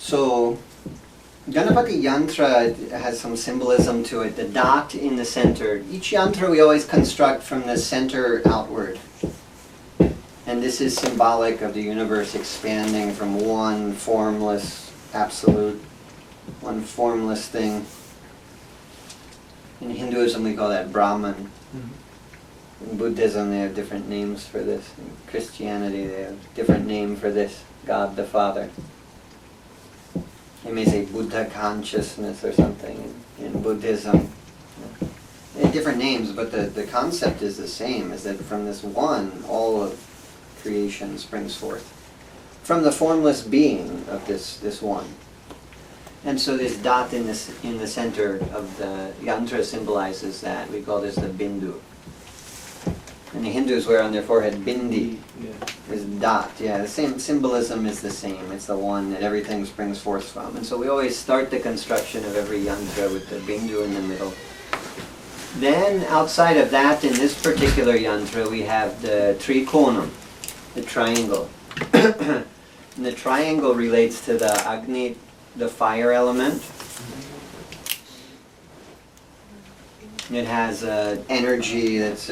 So Ganapati Yantra has some symbolism to it. The dot in the center. Each yantra we always construct from the center outward. And this is symbolic of the universe expanding from one formless absolute, one formless thing. In Hinduism we call that Brahman. In Buddhism they have different names for this. In Christianity they have a different name for this, God the Father. They may say Buddha consciousness or something in Buddhism. They have different names, but the concept is the same, is that from this one, all of creation springs forth. From the formless being of this one. And so this dot in the center of the yantra symbolizes that. We call this the bindu. And the Hindus wear on their forehead bindi, this dot. Yeah, the same symbolism is the same. It's the one that everything springs forth from. And so we always start the construction of every yantra with the bindu in the middle. Then outside of that, in this particular yantra, we have the trikonam, the triangle. And the triangle relates to the Agni, the fire element. It has energy that's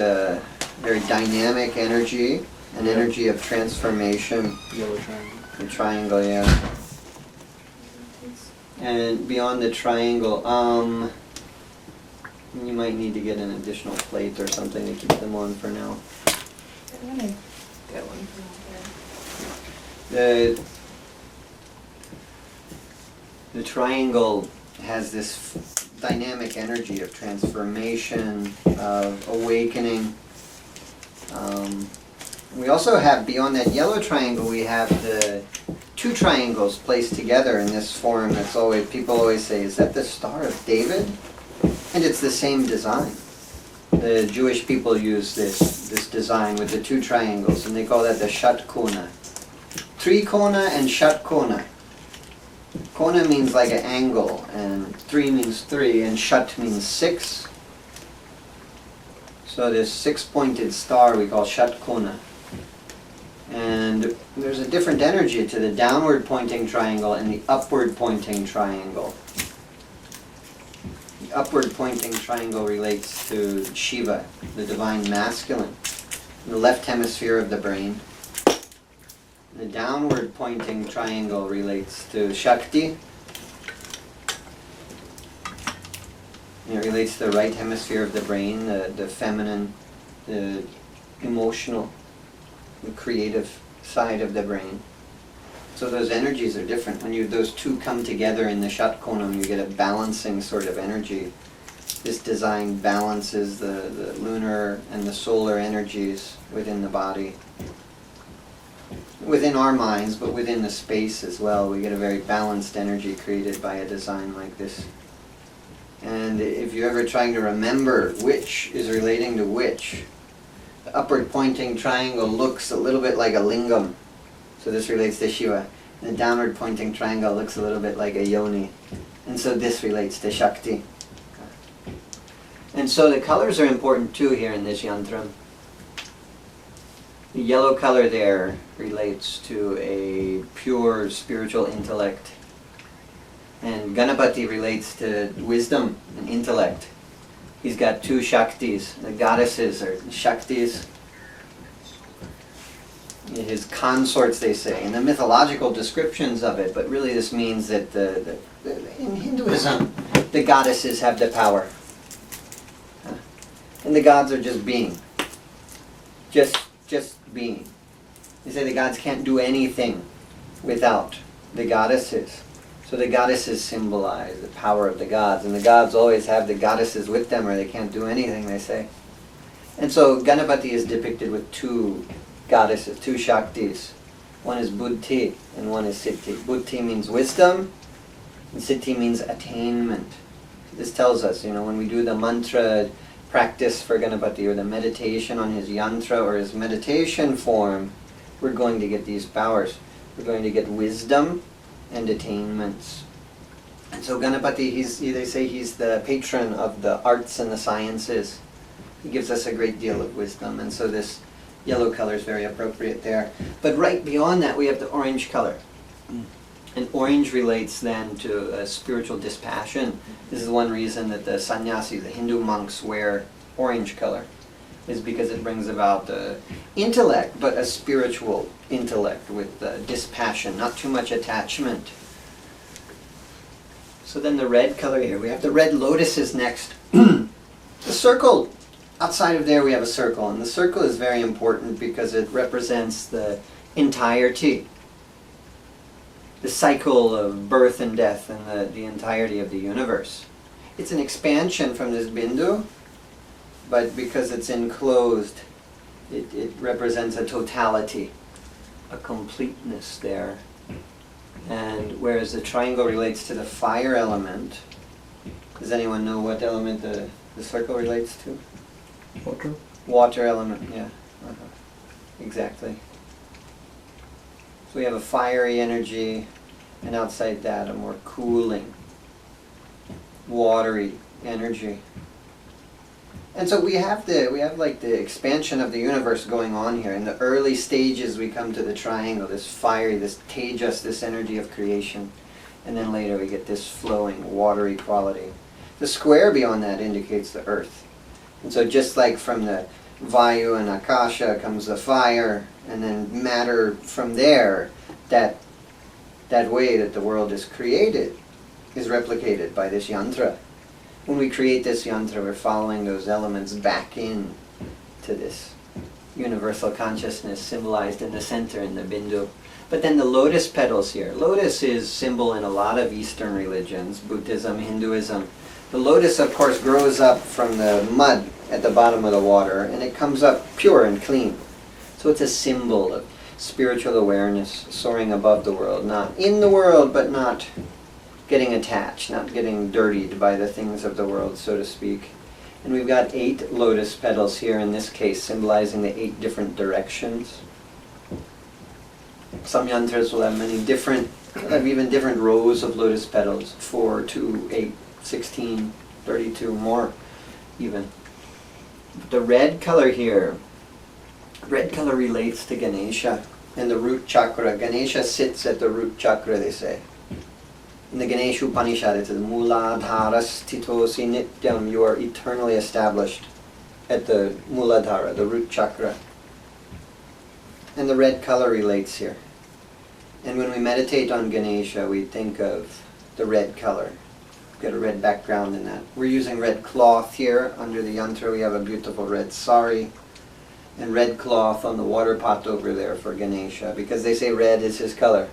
very dynamic energy, an energy of transformation. Yellow triangle. The triangle, yeah. And beyond the triangle, you might need to get an additional plate or something to keep them on for now. I'm gonna get one from out The triangle has this dynamic energy of transformation, of awakening. We also have, beyond that yellow triangle, we have the two triangles placed together in this form. That's always, people always say, is that the Star of David? And it's the same design. The Jewish people use this design with the two triangles, and they call that the Shatkona. Trikona and Shatkona. Kona means like an angle, and three means three, and Shat means six. So this six-pointed star we call Shatkona. And there's a different energy to the downward pointing triangle and the upward pointing triangle. The upward pointing triangle relates to Shiva, the divine masculine, in the left hemisphere of the brain. The downward pointing triangle relates to Shakti. And it relates to the right hemisphere of the brain, the feminine, the emotional, the creative side of the brain. So those energies are different. When those two come together in the Shatkonam, you get a balancing sort of energy. This design balances the lunar and the solar energies within the body. Within our minds, but within the space as well, we get a very balanced energy created by a design like this. And if you're ever trying to remember which is relating to which, the upward pointing triangle looks a little bit like a lingam. So this relates to Shiva. And the downward pointing triangle looks a little bit like a yoni. And so this relates to Shakti. And so the colors are important too here in this yantra. The yellow color there relates to a pure spiritual intellect. And Ganapati relates to wisdom and intellect. He's got two Shaktis. The goddesses are Shaktis. His consorts, they say, and the mythological descriptions of it, but really this means that in Hinduism, the goddesses have the power. And the gods are just being. Just being. They say the gods can't do anything without the goddesses. So the goddesses symbolize the power of the gods, and the gods always have the goddesses with them or they can't do anything, they say. And so Ganapati is depicted with two goddesses, two Shaktis. One is Buddhi and one is Siddhi. Buddhi means wisdom and Siddhi means attainment. This tells us, when we do the mantra practice for Ganapati or the meditation on his yantra or his meditation form, we're going to get these powers. We're going to get wisdom and attainments. And so Ganapati, they say he's the patron of the arts and the sciences. He gives us a great deal of wisdom, and so this yellow color is very appropriate there. But right beyond that we have the orange color. And orange relates then to spiritual dispassion. This is one reason that the sannyasis, the Hindu monks, wear orange color, is because it brings about the intellect, but a spiritual intellect with dispassion, not too much attachment. So then the red color here, we have the red lotuses next. The circle, outside of there we have a circle, and the circle is very important because it represents the entirety, the cycle of birth and death and the entirety of the universe. It's an expansion from this bindu, but because it's enclosed, it represents a totality, a completeness there. And whereas the triangle relates to the fire element, does anyone know what element the circle relates to? Water. Water element, yeah. Exactly. So we have a fiery energy, and outside that a more cooling, watery energy. And so we have like the expansion of the universe going on here. In the early stages we come to the triangle, this fiery, this tejas, this energy of creation. And then later we get this flowing, watery quality. The square beyond that indicates the earth. And so just like from the Vayu and Akasha comes the fire, and then matter from there, that way that the world is created is replicated by this yantra. When we create this yantra, we're following those elements back in to this universal consciousness symbolized in the center in the bindu. But then the lotus petals here. Lotus is symbol in a lot of Eastern religions, Buddhism, Hinduism. The lotus, of course, grows up from the mud at the bottom of the water, and it comes up pure and clean. So it's a symbol of spiritual awareness, soaring above the world, not in the world, but not getting attached, not getting dirtied by the things of the world, so to speak. And we've got 8 lotus petals here in this case, symbolizing the 8 different directions. Some yantras will have even different rows of lotus petals, 4, 2, 8, 16, 32, more even. The red color here, red color relates to Ganesha and the root chakra. Ganesha sits at the root chakra, they say. In the Ganesha Upanishad, it says, Muladhara sthitosi nityam, you are eternally established at the Muladhara, the root chakra. And the red color relates here. And when we meditate on Ganesha, we think of the red color. We've got a red background in that. We're using red cloth here. Under the yantra, we have a beautiful red sari. And red cloth on the water pot over there for Ganesha, because they say red is his color.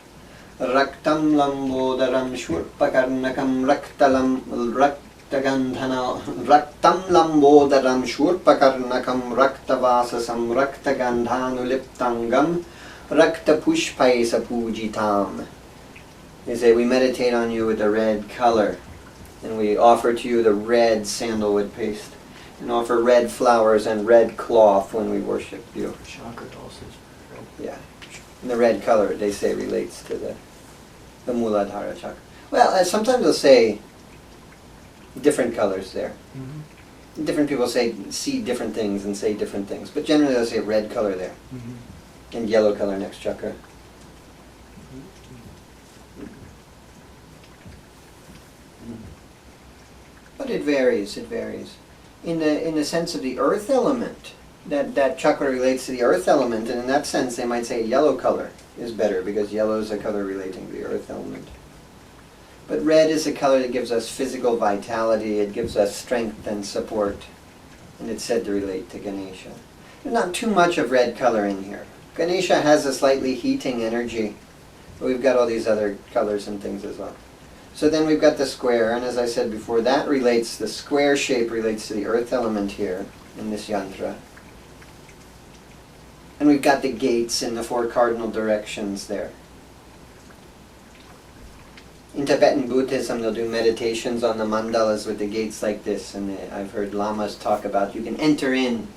Raktam lambodaram shurpakarnakam raktam lambodaram shurpakarnakam raktavasasam raktagandhanuliptangam raktapushpaisa pujitam. They say we meditate on you with the red color, and we offer to you the red sandalwood paste, and offer red flowers and red cloth when we worship you. Chakra also is red. Yeah. And the red color, they say, relates to the Muladhara chakra. Well, sometimes they'll say different colors there. Mm-hmm. Different people see different things and say different things. But generally they'll say red color there. Mm-hmm. And yellow color next chakra. Mm-hmm. But it varies. In the sense of the earth element, that chakra relates to the earth element, and in that sense they might say yellow color is better because yellow is a color relating to the earth element. But red is a color that gives us physical vitality, it gives us strength and support, and it's said to relate to Ganesha. There's not too much of red color in here. Ganesha has a slightly heating energy, but we've got all these other colors and things as well. So then we've got the square, and as I said before, the square shape relates to the earth element here in this yantra. And we've got the gates in the 4 cardinal directions there. In Tibetan Buddhism, they'll do meditations on the mandalas with the gates like this, and I've heard lamas talk about you can enter in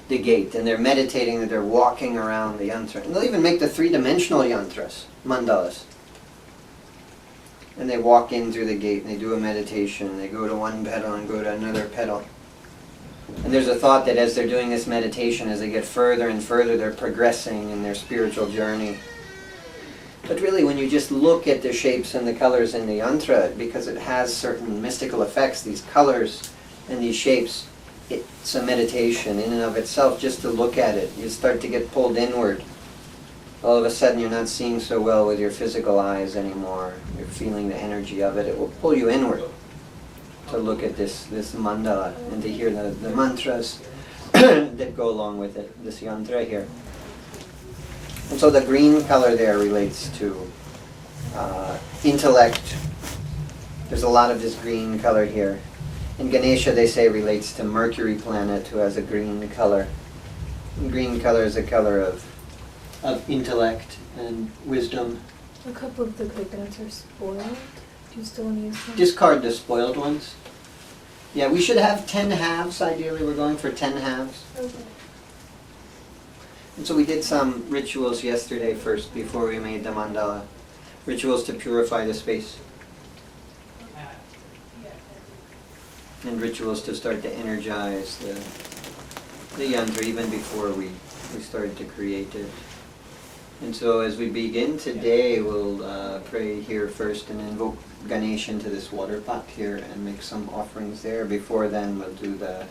the gate, and they're meditating that they're walking around the yantra. And they'll even make the 3-dimensional yantras, mandalas. And they walk in through the gate, and they do a meditation, and they go to one petal and go to another petal. And there's a thought that as they're doing this meditation, as they get further and further, they're progressing in their spiritual journey. But really, when you just look at the shapes and the colors in the yantra, because it has certain mystical effects, these colors and these shapes, it's a meditation in and of itself. Just to look at it, you start to get pulled inward. All of a sudden, you're not seeing so well with your physical eyes anymore. You're feeling the energy of it. It will pull you inward to look at this mandala and to hear the mantras that go along with it, this yantra here. And so the green color there relates to intellect. There's a lot of this green color here. In Ganesha, they say relates to Mercury planet, who has a green color. And green color is a color of intellect and wisdom. A couple of the coconuts are spoiled. Do you still want to use them? Discard the spoiled ones. Yeah, we should have 10 halves, ideally. We're going for 10 halves. Okay. And so we did some rituals yesterday first, before we made the mandala. Rituals to purify the space. And rituals to start to energize the yantra even before we started to create it. And so as we begin today, we'll pray here first and invoke Ganesha into this water pot here and make some offerings there. Before then, we'll do the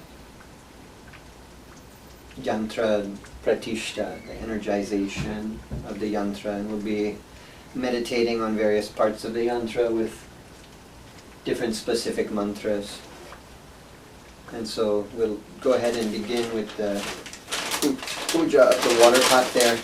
yantra pratishta, the energization of the yantra, and we'll be meditating on various parts of the yantra with different specific mantras. And so we'll go ahead and begin with the puja of the water pot there.